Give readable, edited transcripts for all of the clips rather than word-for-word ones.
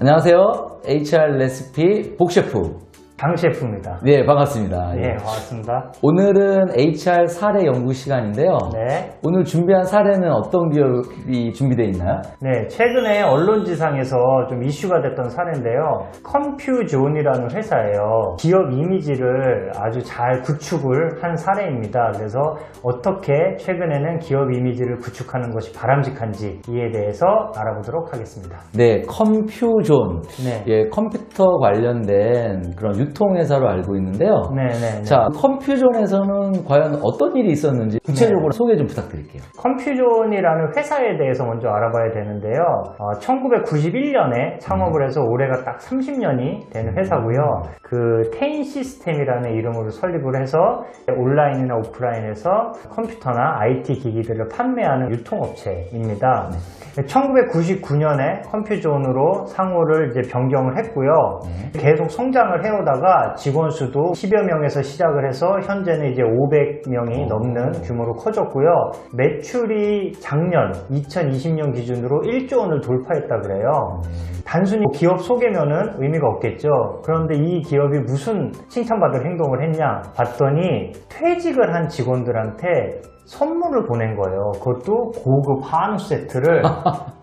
안녕하세요. HR 레시피 복셰프 강 셰프입니다. 네, 반갑습니다. 네, 반갑습니다. 오늘은 HR 사례 연구 시간인데요. 네. 오늘 준비한 사례는 어떤 기업이 준비되어 있나요? 네, 최근에 언론지상에서 좀 이슈가 됐던 사례인데요. 컴퓨존이라는 회사예요. 기업 이미지를 아주 잘 구축을 한 사례입니다. 그래서 어떻게 최근에는 기업 이미지를 구축하는 것이 바람직한지 이에 대해서 알아보도록 하겠습니다. 네, 컴퓨존. 네. 예, 컴퓨터 관련된 그런 유통회사로 알고 있는데요. 네. 자, 컴퓨존에서는 과연 어떤 일이 있었는지 구체적으로 소개 좀 부탁드릴게요. 컴퓨존이라는 회사에 대해서 먼저 알아봐야 되는데요. 1991년에 창업을 해서 올해가 딱 30년이 되는 회사고요. 그 테인 시스템이라는 이름으로 설립을 해서 온라인이나 오프라인에서 컴퓨터나 IT 기기들을 판매하는 유통업체입니다. 1999년에 컴퓨존으로 상호를 이제 변경을 했고요. 계속 성장을 해오다가 직원 수도 10여 명에서 시작을 해서 현재는 이제 500명이 넘는 규모로 커졌고요. 매출이 작년 2020년 기준으로 1조 원을 돌파했다 그래요. 단순히 기업 소개면은 의미가 없겠죠. 그런데 이 기업이 무슨 칭찬받을 행동을 했냐 봤더니 퇴직을 한 직원들한테 선물을 보낸 거예요. 그것도 고급 한우 세트를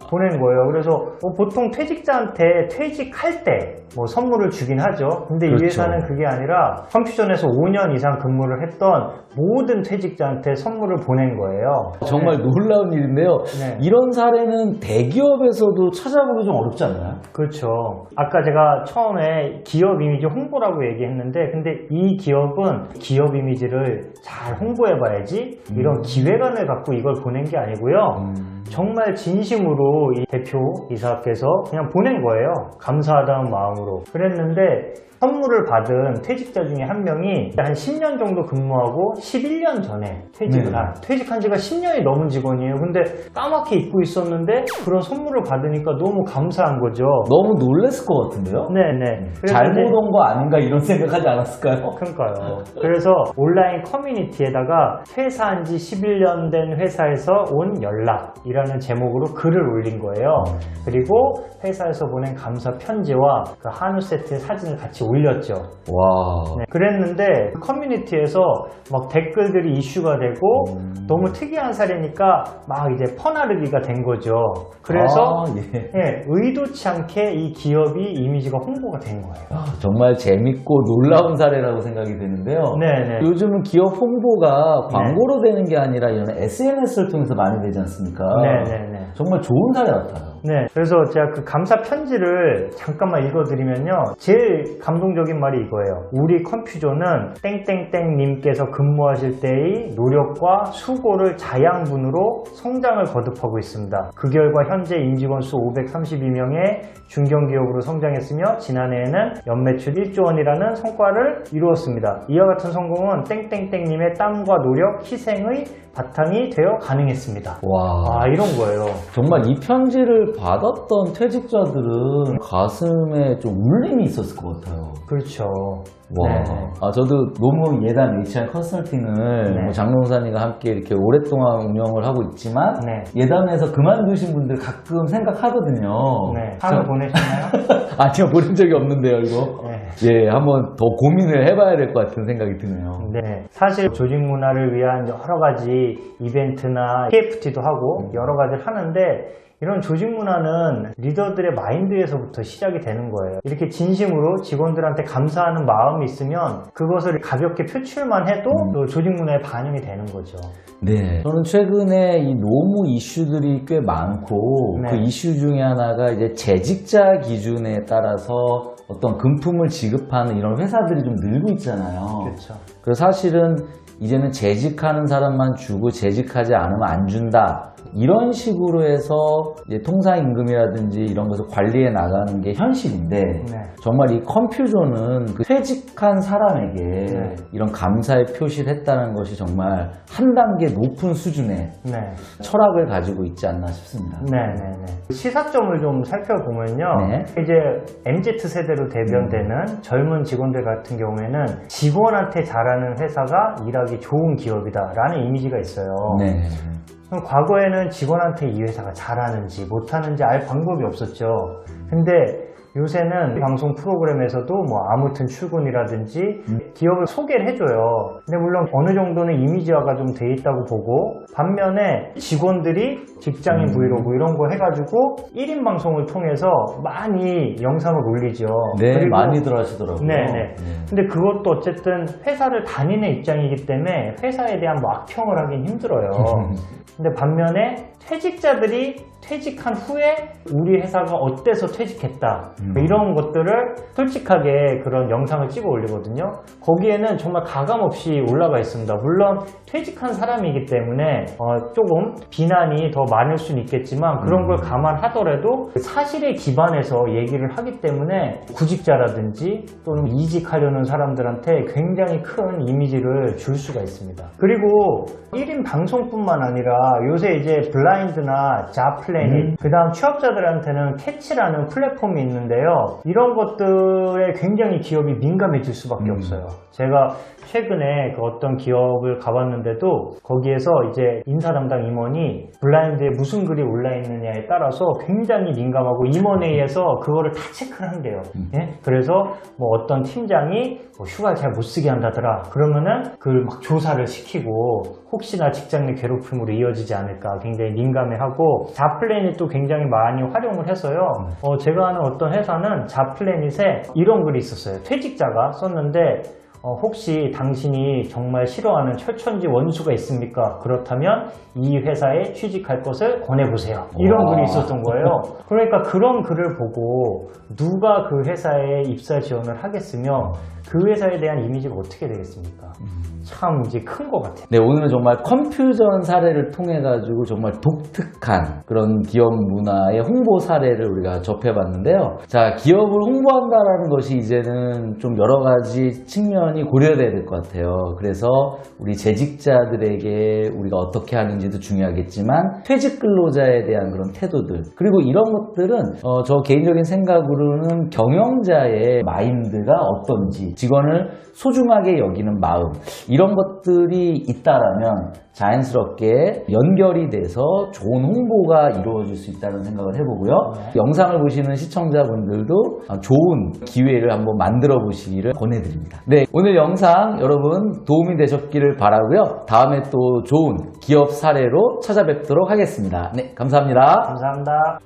보낸 거예요. 그래서 보통 퇴직자한테 퇴직할 때 뭐 선물을 주긴 하죠. 근데 그렇죠. 이 회사는 그게 아니라 컴퓨전에서 5년 이상 근무를 했던 모든 퇴직자한테 선물을 보낸 거예요. 정말 놀라운 일인데요. 네. 이런 사례는 대기업에서도 찾아보기 좀 어렵지 않나요? 그렇죠. 아까 제가 처음에 기업 이미지 홍보라고 얘기했는데 근데 이 기업은 기업 이미지를 잘 홍보해봐야지 이런 기획안을 갖고 이걸 보낸 게 아니고요. 정말 진심으로 이 대표이사께서 그냥 보낸 거예요. 감사하다는 마음으로. 그랬는데 선물을 받은 퇴직자 중에 한 명이 한 10년 정도 근무하고 11년 전에 퇴직을 한 퇴직한 지가 10년이 넘은 직원이에요. 근데 까맣게 잊고 있었는데 그런 선물을 받으니까 너무 감사한 거죠. 너무 놀랐을 것 같은데요? 네네. 잘못 온 거 아닌가 이런 생각하지 않았을까요? 그러니까요. 그래서 온라인 커뮤니티에다가 퇴사한 지 11년 된 회사에서 온 연락이라는 제목으로 글을 올린 거예요. 그리고 회사에서 보낸 감사 편지와 그 한우 세트의 사진을 같이 올렸죠. 와. 네, 그랬는데 그 커뮤니티에서 막 댓글들이 이슈가 되고 너무 특이한 사례니까 막 이제 퍼나르기가 된 거죠. 그래서 의도치 않게 이 기업이 이미지가 홍보가 된 거예요. 정말 재밌고 놀라운 사례라고 생각이 드는데요. 네네. 요즘은 기업 홍보가 광고로 되는 게 아니라 이런 SNS를 통해서 많이 되지 않습니까? 네네네. 정말 좋은 사례 같아요. 네, 그래서 제가 그 감사 편지를 잠깐만 읽어드리면요. 제일 감동적인 말이 이거예요. 우리 컴퓨존은 땡땡땡님께서 근무하실 때의 노력과 수고를 자양분으로 성장을 거듭하고 있습니다. 그 결과 현재 임직원 수 532명의 중견기업으로 성장했으며 지난해에는 연매출 1조 원이라는 성과를 이루었습니다. 이와 같은 성공은 땡땡땡님의 땀과 노력, 희생의 바탕이 되어 가능했습니다. 와, 이런 거예요. 정말 이 편지를 받았던 퇴직자들은 가슴에 좀 울림이 있었을 것 같아요. 그렇죠. 와, 네. 저도 노무 예단 HR 컨설팅을 네. 장롱사님과 함께 이렇게 오랫동안 운영을 하고 있지만 네. 예단에서 그만두신 분들 가끔 생각하거든요. 네. 한우 보내시나요? 아니요, 보낸 적이 없는데요, 이거. 네. 예, 한번 더 고민을 해봐야 될 것 같은 생각이 드네요. 네. 사실 조직 문화를 위한 여러 가지 이벤트나 PFT도 하고 여러 가지를 하는데 이런 조직 문화는 리더들의 마인드에서부터 시작이 되는 거예요. 이렇게 진심으로 직원들한테 감사하는 마음이 있으면 그것을 가볍게 표출만 해도 또 조직 문화에 반영이 되는 거죠. 네. 저는 최근에 이 노무 이슈들이 꽤 많고 네. 그 이슈 중에 하나가 이제 재직자 기준에 따라서 어떤 금품을 지급하는 이런 회사들이 좀 늘고 있잖아요. 그렇죠. 그래서 사실은 이제는 재직하는 사람만 주고 재직하지 않으면 안 준다. 이런 식으로 해서 이제 통상임금이라든지 이런 것을 관리해 나가는 게 현실인데 네. 정말 이 컴퓨존은 그 퇴직한 사람에게 네. 이런 감사의 표시를 했다는 것이 정말 한 단계 높은 수준의 네. 철학을 가지고 있지 않나 싶습니다. 네네네. 시사점을 좀 살펴보면요. 네. 이제 MZ세대로 대변되는 젊은 직원들 같은 경우에는 직원한테 잘하는 회사가 일하기 좋은 기업이다라는 이미지가 있어요. 네. 그럼 과거에는 직원한테 이 회사가 잘하는지 못하는지 알 방법이 없었죠. 근데 요새는 방송 프로그램에서도 뭐 아무튼 출근이라든지 기업을 소개를 해줘요. 근데 물론 어느 정도는 이미지화가 좀 돼 있다고 보고, 반면에 직원들이 직장인 브이로그 이런 거 해가지고 1인 방송을 통해서 많이 영상을 올리죠. 네, 그리고 많이들 하시더라고요. 네네. 근데 그것도 어쨌든 회사를 다니는 입장이기 때문에 회사에 대한 뭐 악평을 하긴 힘들어요. 근데 반면에 퇴직자들이 퇴직한 후에 우리 회사가 어때서 퇴직했다 이런 것들을 솔직하게 그런 영상을 찍어 올리거든요. 거기에는 정말 가감없이 올라가 있습니다. 물론 퇴직한 사람이기 때문에 조금 비난이 더 많을 수는 있겠지만 그런 걸 감안하더라도 사실에 기반해서 얘기를 하기 때문에 구직자라든지 또는 이직하려는 사람들한테 굉장히 큰 이미지를 줄 수가 있습니다. 그리고 1인 방송뿐만 아니라 요새 이제 블라인드나 자플래닛, 그 다음 취업자들한테는 캐치라는 플랫폼이 있는데요. 이런 것들에 굉장히 기업이 민감해질 수밖에 없어요. 제가 최근에 그 어떤 기업을 가봤는데도 거기에서 이제 인사 담당 임원이 블라인드에 무슨 글이 올라있느냐에 따라서 굉장히 민감하고 임원회의에서 그거를 다 체크를 한대요. 예? 그래서 뭐 어떤 팀장이 뭐 휴가를 잘 못 쓰게 한다더라. 그러면은 그걸 막 조사를 시키고 혹시나 직장 내 괴롭힘으로 이어지지 않을까 굉장히 민감해하고, 자플래닛도 굉장히 많이 활용을 해서요. 제가 아는 어떤 회사는 자플래닛에 이런 글이 있었어요. 퇴직자가 썼는데 혹시 당신이 정말 싫어하는 철천지 원수가 있습니까? 그렇다면 이 회사에 취직할 것을 권해보세요. 이런 글이 있었던 거예요. 그러니까 그런 글을 보고 누가 그 회사에 입사 지원을 하겠으며 그 회사에 대한 이미지가 어떻게 되겠습니까? 참 이제 큰 것 같아요. 네, 오늘은 정말 컴퓨전 사례를 통해 가지고 정말 독특한 그런 기업 문화의 홍보 사례를 우리가 접해봤는데요. 자, 기업을 홍보한다라는 것이 이제는 좀 여러 가지 측면이 고려돼야 될 것 같아요. 그래서 우리 재직자들에게 우리가 어떻게 하는지도 중요하겠지만 퇴직 근로자에 대한 그런 태도들, 그리고 이런 것들은 저 개인적인 생각으로는 경영자의 마인드가 어떤지, 직원을 소중하게 여기는 마음, 이런 것들이 있다라면 자연스럽게 연결이 돼서 좋은 홍보가 이루어질 수 있다는 생각을 해보고요. 영상을 보시는 시청자분들도 좋은 기회를 한번 만들어 보시기를 권해드립니다. 네, 오늘 영상 여러분 도움이 되셨기를 바라고요. 다음에 또 좋은 기업 사례로 찾아뵙도록 하겠습니다. 네, 감사합니다. 감사합니다.